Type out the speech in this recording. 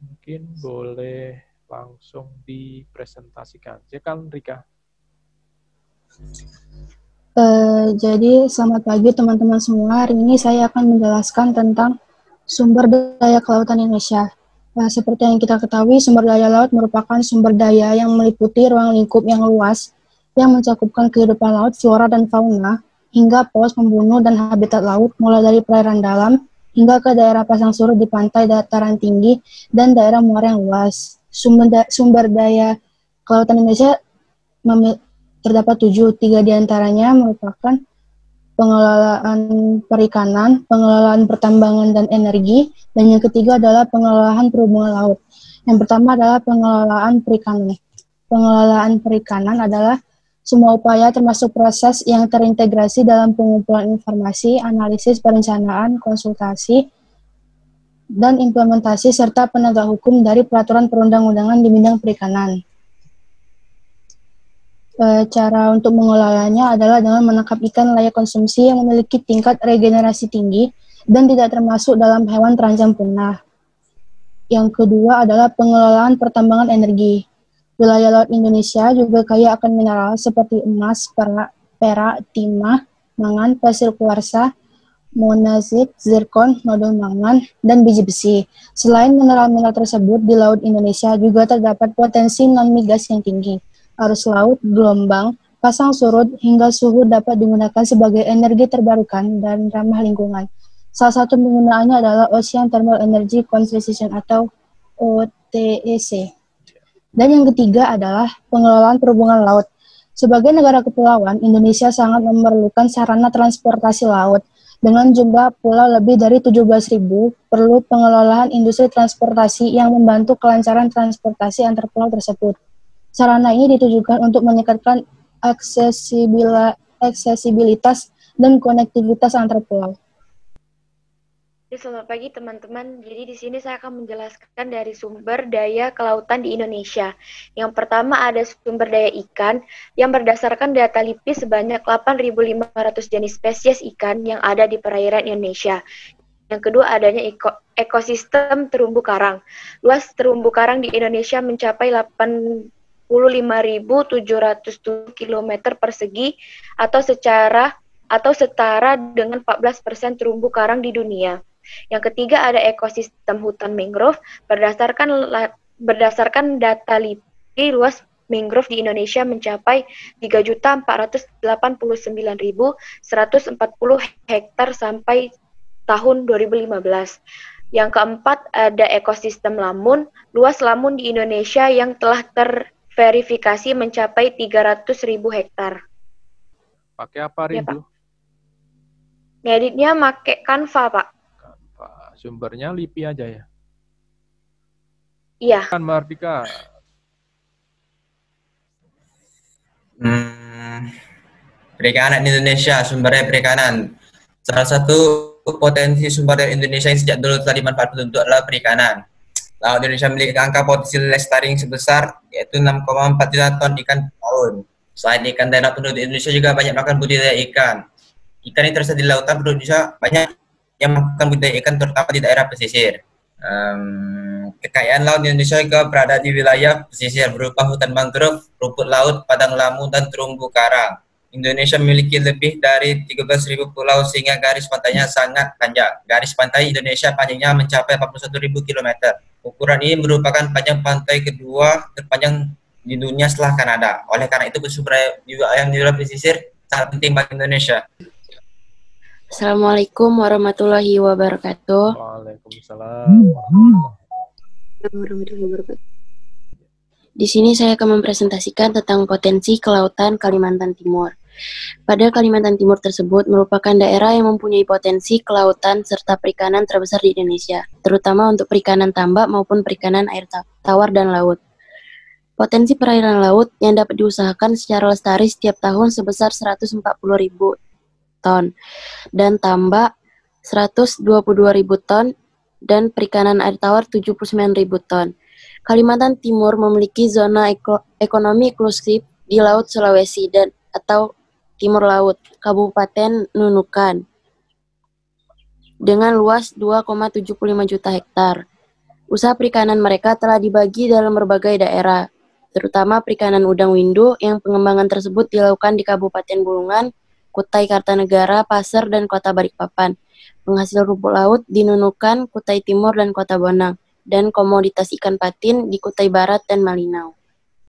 Mungkin boleh langsung dipresentasikan. Silakan Rika. Jadi selamat pagi teman-teman semua. Hari ini saya akan menjelaskan tentang sumber daya kelautan Indonesia. Seperti yang kita ketahui, sumber daya laut merupakan sumber daya yang meliputi ruang lingkup yang luas yang mencakupkan kehidupan laut, flora dan fauna, hingga paus pembunuh dan habitat laut, mulai dari perairan dalam hingga ke daerah pasang surut di pantai dataran tinggi dan daerah muara yang luas. Sumber daya kelautan Indonesia terdapat 7, 3 diantaranya merupakan pengelolaan perikanan, pengelolaan pertambangan dan energi, dan yang ketiga adalah pengelolaan perhubungan laut. Yang pertama adalah pengelolaan perikanan. Pengelolaan perikanan adalah semua upaya termasuk proses yang terintegrasi dalam pengumpulan informasi, analisis, perencanaan, konsultasi, dan implementasi serta penegak hukum dari peraturan perundang-undangan di bidang perikanan. Cara untuk mengelolanya adalah dengan menangkap ikan layak konsumsi yang memiliki tingkat regenerasi tinggi dan tidak termasuk dalam hewan terancam punah. Yang kedua adalah pengelolaan pertambangan energi. Wilayah laut Indonesia juga kaya akan mineral seperti emas, perak, timah, mangan, pasir kuarsa, monazit, zirkon, nodul mangan, dan biji besi. Selain mineral-mineral tersebut, di laut Indonesia juga terdapat potensi non-migas yang tinggi. Arus laut, gelombang, pasang surut, hingga suhu dapat digunakan sebagai energi terbarukan dan ramah lingkungan. Salah satu penggunaannya adalah Ocean Thermal Energy Conservation atau OTEC. Dan yang ketiga adalah pengelolaan perhubungan laut. Sebagai negara kepulauan, Indonesia sangat memerlukan sarana transportasi laut. Dengan jumlah pulau lebih dari 17.000, perlu pengelolaan industri transportasi yang membantu kelancaran transportasi antar pulau tersebut. Sarana ini ditujukan untuk meningkatkan aksesibilitas dan konektivitas antar pulau. Selamat pagi teman-teman. Jadi di sini saya akan menjelaskan dari sumber daya kelautan di Indonesia. Yang pertama ada sumber daya ikan yang berdasarkan data LIPI sebanyak 8.500 jenis spesies ikan yang ada di perairan Indonesia. Yang kedua adanya ekosistem terumbu karang. Luas terumbu karang di Indonesia mencapai 85.707 km persegi atau setara dengan 14% terumbu karang di dunia. Yang ketiga ada ekosistem hutan mangrove berdasarkan data LIPI luas mangrove di Indonesia mencapai 3.489.140 hektar sampai tahun 2015. Yang keempat ada ekosistem lamun, luas lamun di Indonesia yang telah terverifikasi mencapai 300.000 hektar. Pakai apa Rindu? Ngeditnya pakai Canva, Pak. Sumbernya LIPI aja ya? Iya. Kan Mardika. Perikanan Indonesia, sumbernya perikanan. Salah satu potensi sumber daya Indonesia yang sejak dulu telah dimanfaatkan untuk adalah perikanan. Laut Indonesia memiliki angka potensi lestari sebesar yaitu 6,4 juta ton ikan per tahun. Selain ikan darat, penduduk Indonesia juga banyak makan budidaya ikan. Ikan yang tersedia di lautan penduduk Indonesia banyak yang makan budidaya ikan terutama di daerah pesisir. Kekayaan laut Indonesia juga berada di wilayah pesisir berupa hutan mangrove, rumput laut, padang lamu, dan terumbu karang. Indonesia memiliki lebih dari 13.000 pulau sehingga garis pantainya sangat panjang. Garis pantai Indonesia panjangnya mencapai 41.000 km. Ukuran ini merupakan panjang pantai kedua terpanjang di dunia setelah Kanada. Oleh karena itu, sumber daya mineral pesisir sangat penting bagi Indonesia. Assalamualaikum warahmatullahi wabarakatuh. Waalaikumsalam warahmatullahi wabarakatuh. Di sini saya akan mempresentasikan tentang potensi kelautan Kalimantan Timur. Pada Kalimantan Timur tersebut merupakan daerah yang mempunyai potensi kelautan serta perikanan terbesar di Indonesia, terutama untuk perikanan tambak maupun perikanan air tawar dan laut. Potensi perairan laut yang dapat diusahakan secara lestari setiap tahun sebesar 140.000 ton, dan tambak 122.000 ton, dan perikanan air tawar 79.000 ton. Kalimantan Timur memiliki zona ekonomi eksklusif di Laut Sulawesi atau Timur Laut, Kabupaten Nunukan, dengan luas 2,75 juta hektar. Usaha perikanan mereka telah dibagi dalam berbagai daerah, terutama perikanan udang windu yang pengembangan tersebut dilakukan di Kabupaten Bulungan, Kutai Kartanegara, Pasir, dan Kota Balikpapan. Penghasil rumput laut di Nunukan, Kutai Timur, dan Kota Bonang, dan komoditas ikan patin di Kutai Barat dan Malinau.